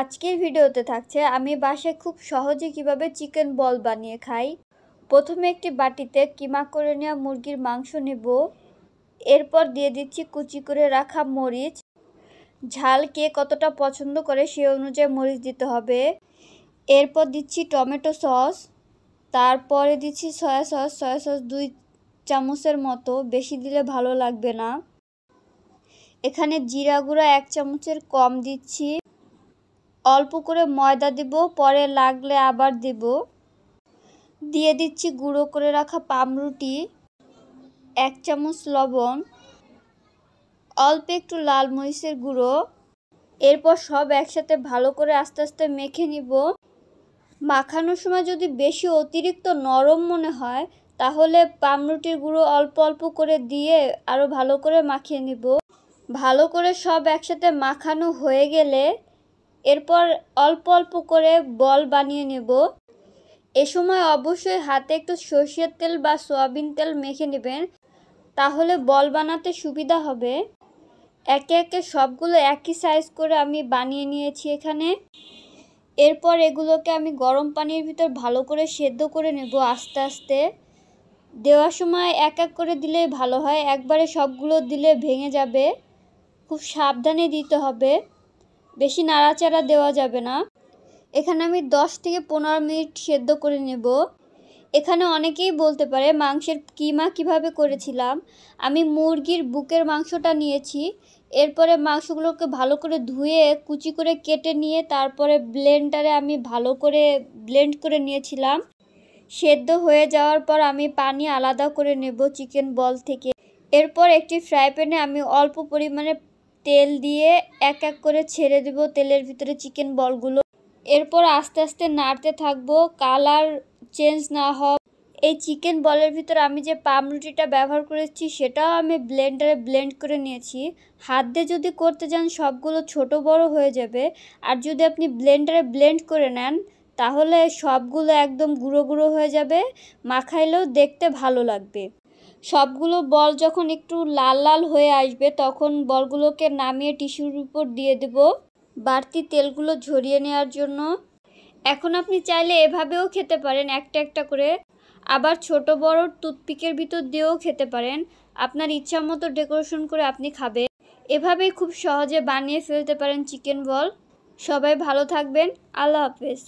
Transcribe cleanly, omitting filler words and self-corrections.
আজকের ভিডিওতে থাকছে আমি বাসায় খুব সহজে কিভাবে চিকেন বল বানিয়ে খাই। প্রথমে একটি বাটিতে কিমা করে নেওয়া মুরগির মাংস নেব। এরপর দিয়ে দিচ্ছি কুচি করে রাখা মরিচ। ঝাল কে কতটা পছন্দ করে সেই অনুযায়ী মরিচ দিতে হবে। এরপর দিচ্ছি টমেটো সস, তারপরে দিচ্ছি সয়া সস 2 চামচের মতো, বেশি দিলে ভালো লাগবে না। এখানে জিরা গুঁড়া 1 চামচের কম দিচ্ছি। অল্প করে ময়দা দিব, পরে লাগলে আবার দেব। দিয়ে দিচ্ছি গুঁড়ো করে রাখা পামরুটি, 1 চামচ লবণ, অল্প একটু লাল মরিচের গুঁড়ো। এরপর সব একসাথে ভালো করে আস্তে আস্তে মেখে নিব। মাখানোর সময় যদি বেশি অতিরিক্ত নরম মনে হয় তাহলে পামরুটির গুঁড়ো অল্প অল্প করে দিয়ে আরও ভালো করে মাখিয়ে নিব। ভালো করে সব একসাথে মাখানো হয়ে গেলে এরপর অল্প অল্প করে বল বানিয়ে নেব। এ সময় অবশ্যই হাতে একটু সরষের তেল বা সয়াবিন তেল মেখে নেবেন, তাহলে বল বানাতে সুবিধা হবে। একে একে সবগুলো একই সাইজ করে আমি বানিয়ে নিয়েছি এখানে। এরপর এগুলোকে আমি গরম পানির ভিতর ভালো করে সেদ্ধ করে নেব আস্তে আস্তে। দেওয়ার সময় এক এক করে দিলেই ভালো হয়, একবারে সবগুলো দিলে ভেঙে যাবে। খুব সাবধানে দিতে হবে, বেশি নাড়াচাড়া দেওয়া যাবে না। এখানে আমি 10 থেকে 15 মিনিট সেদ্ধ করে নেব। এখানে অনেকেই বলতে পারে মাংসের কিমা কিভাবে করেছিলাম। আমি মুরগির বুকের মাংসটা নিয়েছি। এরপরে মাংসগুলোকে ভালো করে ধুয়ে কুচি করে কেটে নিয়ে তারপরে ব্লেন্ডারে আমি ভালো করে ব্লেন্ড করে নিয়েছিলাম। সেদ্ধ হয়ে যাওয়ার পর আমি পানি আলাদা করে নেব চিকেন বল থেকে। এরপর একটি ফ্রাই প্যানে আমি অল্প পরিমাণে তেল দিয়ে এক এক করে ছেড়ে দেব তেলের ভিতরে চিকেন বলগুলো। এরপর আস্তে আস্তে নাড়তে থাকবো, কালার চেঞ্জ না হয়। এই চিকেন বলের ভিতরে আমি যে পামরুটিটা ব্যবহার করেছি সেটাও আমি ব্লেন্ডারে ব্লেন্ড করে নিয়েছি। হাত দিয়ে যদি করতে যান সবগুলো ছোট বড় হয়ে যাবে, আর যদি আপনি ব্লেন্ডারে ব্লেন্ড করে নেন তাহলে সবগুলো একদম গুঁড়ো গুঁড়ো হয়ে যাবে, মাখাইলেও দেখতে ভালো লাগবে। সবগুলো বল যখন একটু লাল লাল হয়ে আসবে তখন বলগুলোকে নামিয়ে টিস্যুর উপর দিয়ে দেব বাড়তি তেলগুলো ঝরিয়ে নেওয়ার জন্য। এখন আপনি চাইলে এভাবেও খেতে পারেন একটা একটা করে, আবার ছোট বড় টুথপিকের ভিতর দিয়েও খেতে পারেন। আপনার ইচ্ছা মতো ডেকোরেশন করে আপনি খাবেন। এভাবেই খুব সহজে বানিয়ে ফেলতে পারেন চিকেন বল। সবাই ভালো থাকবেন। আল্লাহ হাফেজ।